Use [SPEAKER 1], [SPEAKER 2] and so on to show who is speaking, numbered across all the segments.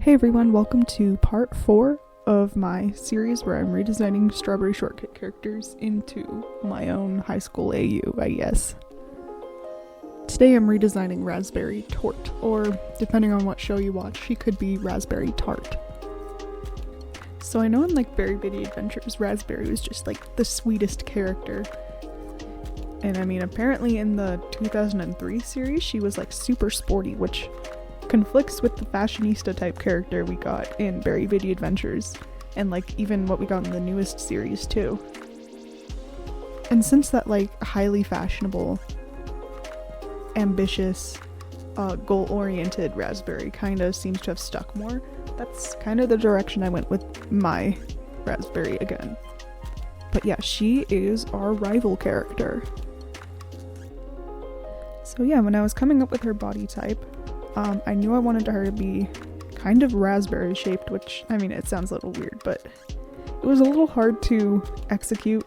[SPEAKER 1] Hey everyone, welcome to part 4 of my series where I'm redesigning Strawberry Shortcake characters into my own high school AU, I guess. Today I'm redesigning Raspberry Torte, or depending on what show you watch, she could be Raspberry Tart. So I know in Berry Bitty Adventures, Raspberry was just the sweetest character. And I mean, apparently in the 2003 series, she was super sporty, which conflicts with the fashionista type character we got in Berry Bitty Adventures, and even what we got in the newest series too. And since that highly fashionable, ambitious, goal-oriented Raspberry kind of seems to have stuck more, that's kind of the direction I went with my Raspberry again. But yeah, she is our rival character. So yeah, when I was coming up with her body type, I knew I wanted her to be kind of raspberry shaped, which, I mean, it sounds a little weird, but it was a little hard to execute.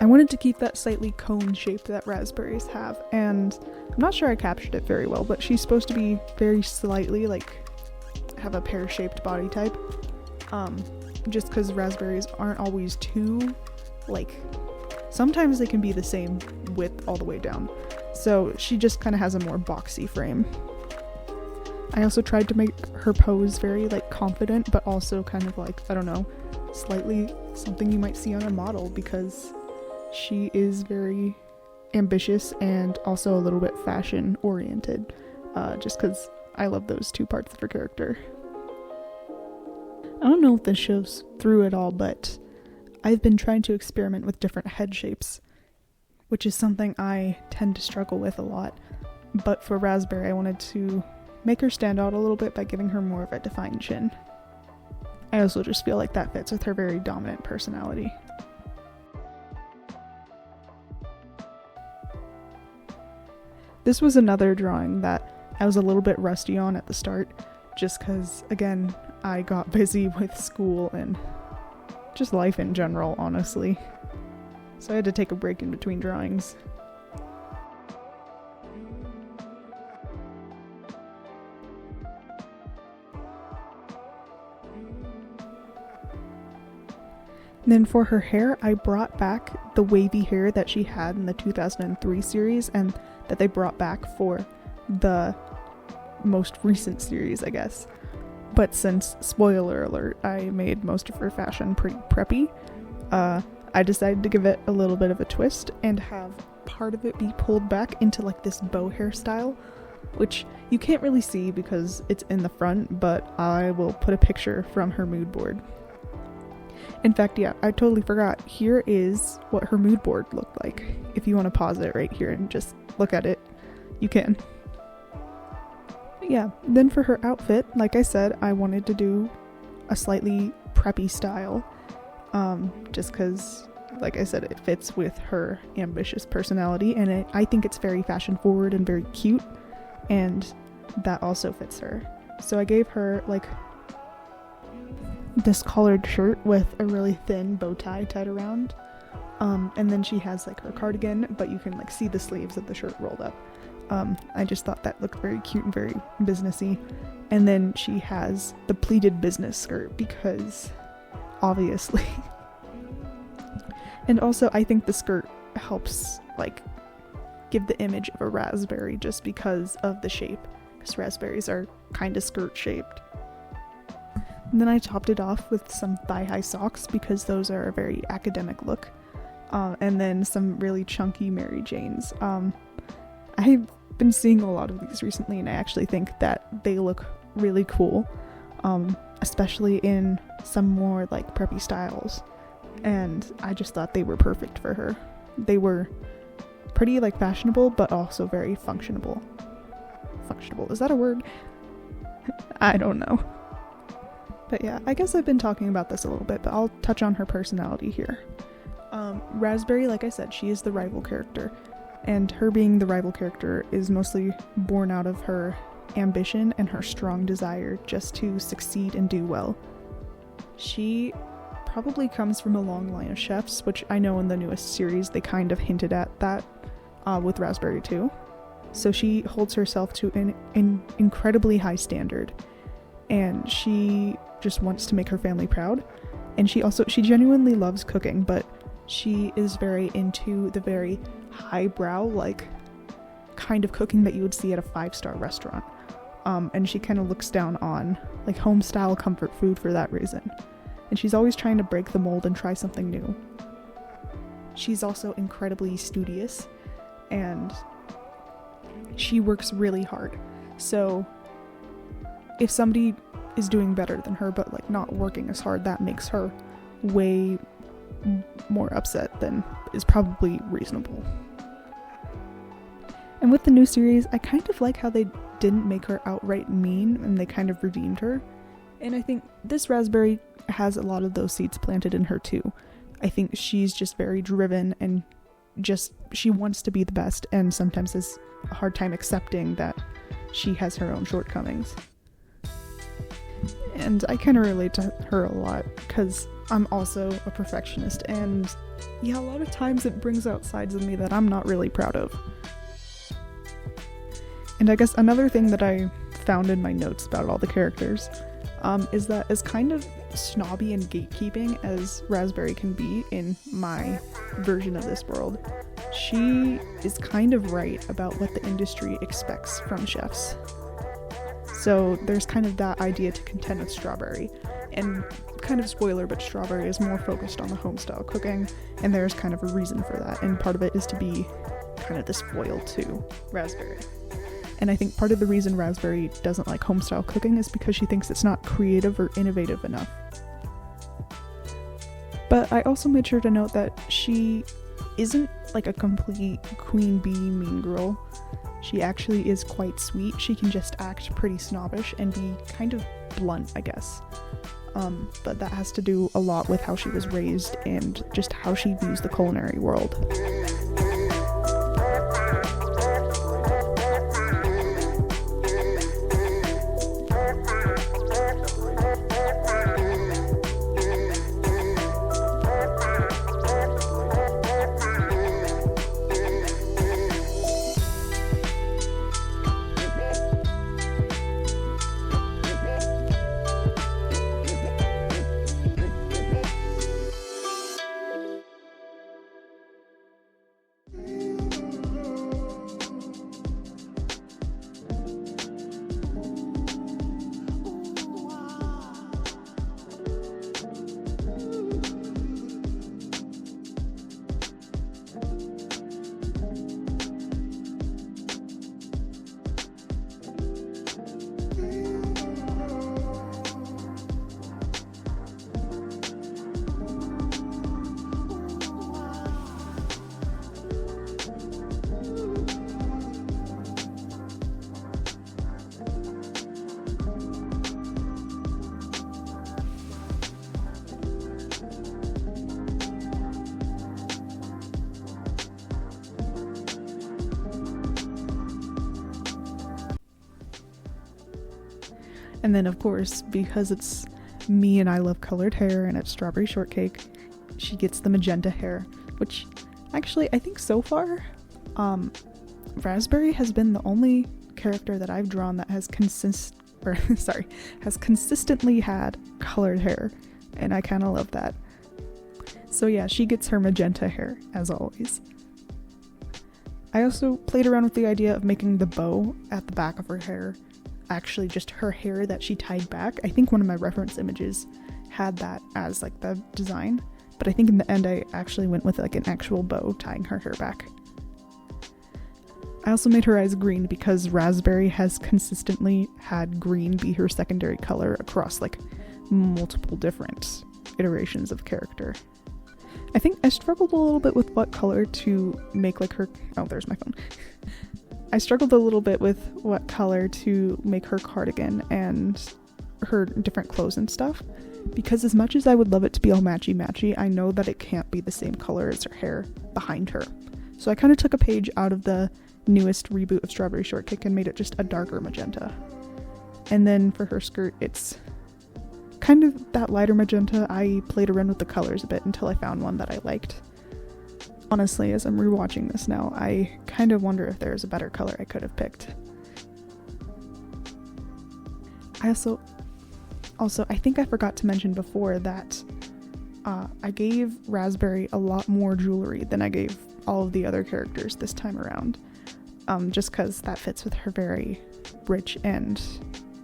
[SPEAKER 1] I wanted to keep that slightly cone shape that raspberries have, and I'm not sure I captured it very well, but she's supposed to be very slightly, have a pear-shaped body type, just because raspberries aren't always too, sometimes they can be the same width all the way down. So she just kind of has a more boxy frame. I also tried to make her pose very confident, but also kind of I don't know, slightly something you might see on a model, because she is very ambitious and also a little bit fashion oriented, just because I love those two parts of her character. I don't know if this shows through at all, but I've been trying to experiment with different head shapes, which is something I tend to struggle with a lot. But for Raspberry, I wanted to make her stand out a little bit by giving her more of a defined chin. I also just feel like that fits with her very dominant personality. This was another drawing that I was a little bit rusty on at the start, just because, again, I got busy with school and just life in general, honestly. So I had to take a break in between drawings. Then for her hair, I brought back the wavy hair that she had in the 2003 series, and that they brought back for the most recent series, I guess. But since, spoiler alert, I made most of her fashion pretty preppy, I decided to give it a little bit of a twist and have part of it be pulled back into this bow hairstyle, which you can't really see because it's in the front, but I will put a picture from her mood board. In fact, yeah, I totally forgot. Here is what her mood board looked like. If you want to pause it right here and just look at it, you can. Yeah, then for her outfit, like I said, I wanted to do a slightly preppy style. Just because, like I said, it fits with her ambitious personality, and I think it's very fashion forward and very cute, and that also fits her. So I gave her this collared shirt with a really thin bow tie tied around, and then she has her cardigan, but you can see the sleeves of the shirt rolled up. I just thought that looked very cute and very businessy. And then she has the pleated business skirt, because obviously. And also I think the skirt helps give the image of a raspberry just because of the shape, because raspberries are kind of skirt shaped. And then I topped it off with some thigh-high socks, because those are a very academic look, and then some really chunky Mary Janes. I've been seeing a lot of these recently, and I actually think that they look really cool, especially in some more preppy styles, and I just thought they were perfect for her. They were pretty fashionable, but also very functionable. Functionable, is that a word? I don't know. But yeah, I guess I've been talking about this a little bit, but I'll touch on her personality here. Raspberry, like I said, she is the rival character, and her being the rival character is mostly born out of her ambition and her strong desire just to succeed and do well. She probably comes from a long line of chefs, which I know in the newest series they kind of hinted at that with Raspberry too. So she holds herself to an incredibly high standard, and she just wants to make her family proud. And she genuinely loves cooking, but she is very into the very highbrow, like, kind of cooking that you would see at a 5-star restaurant. And she kind of looks down on, like, home-style comfort food for that reason. And she's always trying to break the mold and try something new. She's also incredibly studious, and she works really hard. So if somebody is doing better than her but, like, not working as hard, that makes her way more upset than is probably reasonable. And with the new series, I kind of like how they didn't make her outright mean, and they kind of redeemed her. And I think this Raspberry has a lot of those seeds planted in her too. I think she's just very driven, and she wants to be the best, and sometimes has a hard time accepting that she has her own shortcomings. And I kind of relate to her a lot, because I'm also a perfectionist, and yeah, a lot of times it brings out sides of me that I'm not really proud of. And I guess another thing that I found in my notes about all the characters is that as kind of snobby and gatekeeping as Raspberry can be in my version of this world, she is kind of right about what the industry expects from chefs. So there's kind of that idea to contend with Strawberry. And kind of spoiler, but Strawberry is more focused on the home-style cooking, and there's kind of a reason for that, and part of it is to be kind of this foil to Raspberry. And I think part of the reason Raspberry doesn't like home-style cooking is because she thinks it's not creative or innovative enough. But I also made sure to note that she isn't like a complete queen bee mean girl. She actually is quite sweet. She can just act pretty snobbish and be kind of blunt, I guess. But that has to do a lot with how she was raised and just how she views the culinary world. And then, of course, because it's me and I love colored hair and it's Strawberry Shortcake, she gets the magenta hair, which actually I think so far, Raspberry has been the only character that I've drawn that has consistently had colored hair, and I kind of love that. So yeah, she gets her magenta hair, as always. I also played around with the idea of making the bow at the back of her hair actually just her hair that she tied back. I think one of my reference images had that as like the design, but I think in the end I actually went with like an actual bow tying her hair back. I also made her eyes green because Raspberry has consistently had green be her secondary color across like multiple different iterations of character. I think I struggled a little bit with what color to make like her... Oh, there's my phone. I struggled a little bit with what color to make her cardigan and her different clothes and stuff, because as much as I would love it to be all matchy-matchy, I know that it can't be the same color as her hair behind her. So I kind of took a page out of the newest reboot of Strawberry Shortcake and made it just a darker magenta. And then for her skirt, it's kind of that lighter magenta. I played around with the colors a bit until I found one that I liked. Honestly, as I'm rewatching this now, I kind of wonder if there's a better color I could have picked. I also Also, I think I forgot to mention before that I gave Raspberry a lot more jewelry than I gave all of the other characters this time around. Just because that fits with her very rich and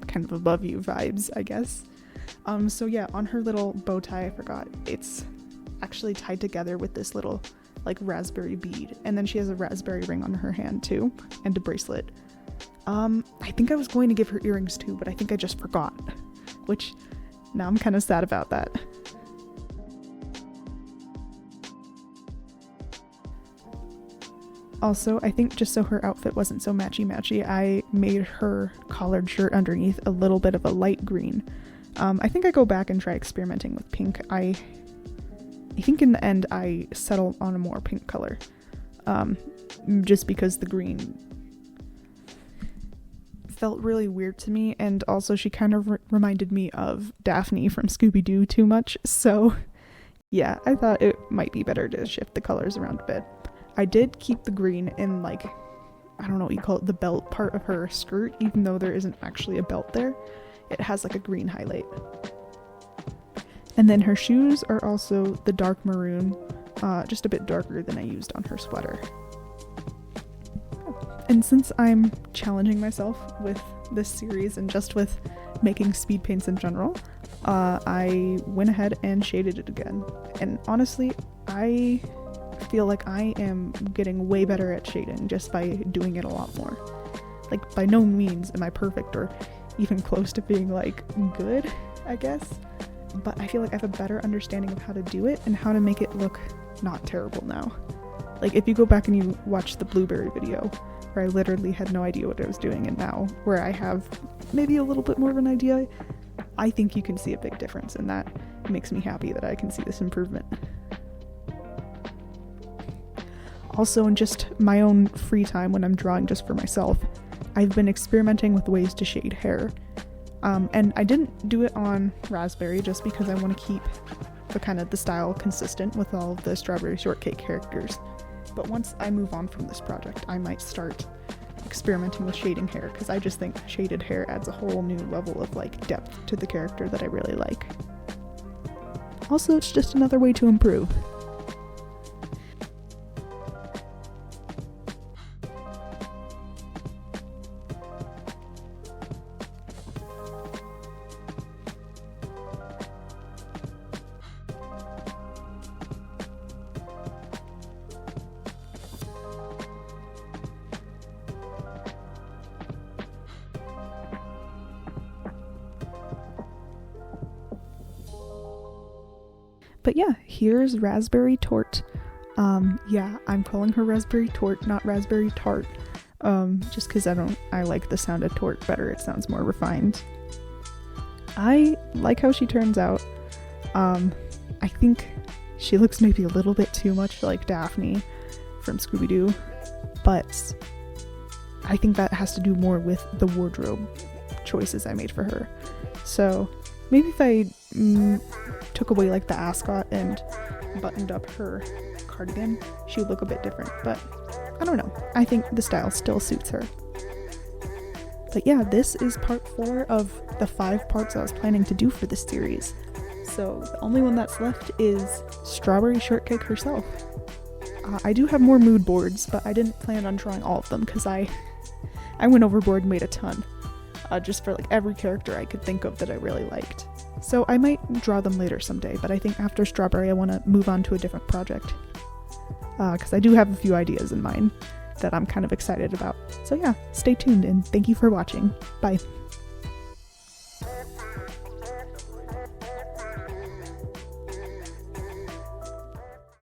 [SPEAKER 1] kind of above you vibes, I guess. So yeah, on her little bow tie, I forgot, it's actually tied together with this little like raspberry bead, and then she has a raspberry ring on her hand too, and a bracelet. I think I was going to give her earrings too, but I think I just forgot, which now I'm kind of sad about that. Also, I think just so her outfit wasn't so matchy-matchy, I made her collared shirt underneath a little bit of a light green. I think I go back and try experimenting with pink. I think in the end I settled on a more pink color, just because the green felt really weird to me, and also she kind of reminded me of Daphne from Scooby-Doo too much, so yeah, I thought it might be better to shift the colors around a bit. I did keep the green in, like, I don't know what you call it, the belt part of her skirt, even though there isn't actually a belt there. It has like a green highlight. And then her shoes are also the dark maroon, just a bit darker than I used on her sweater. And since I'm challenging myself with this series and just with making speed paints in general, I went ahead and shaded it again. And honestly, I feel like I am getting way better at shading just by doing it a lot more. Like, by no means am I perfect or even close to being like good, I guess, but I feel like I have a better understanding of how to do it and how to make it look not terrible now. Like, if you go back and you watch the blueberry video where I literally had no idea what I was doing, and now where I have maybe a little bit more of an idea, I think you can see a big difference, and that makes me happy that I can see this improvement. Also, in just my own free time when I'm drawing just for myself, I've been experimenting with ways to shade hair. And I didn't do it on Raspberry just because I want to keep the style consistent with all of the Strawberry Shortcake characters. But once I move on from this project, I might start experimenting with shading hair, because I just think shaded hair adds a whole new level of like depth to the character that I really like. Also, it's just another way to improve. But yeah, here's Raspberry Torte. Yeah, I'm calling her Raspberry Torte, not Raspberry Tart. Just because I like the sound of Torte better. It sounds more refined. I like how she turns out. I think she looks maybe a little bit too much like Daphne from Scooby-Doo, but I think that has to do more with the wardrobe choices I made for her. So maybe if I took away like the ascot and buttoned up her cardigan, she would look a bit different, but I don't know. I think the style still suits her. But yeah, this is part 4 of the 5 parts I was planning to do for this series. So the only one that's left is Strawberry Shortcake herself. I do have more mood boards, but I didn't plan on drawing all of them because I went overboard and made a ton. Just for like every character I could think of that I really liked. So I might draw them later someday, but I think after Strawberry I want to move on to a different project. Because I do have a few ideas in mind that I'm kind of excited about. So yeah, stay tuned and thank you for watching. Bye.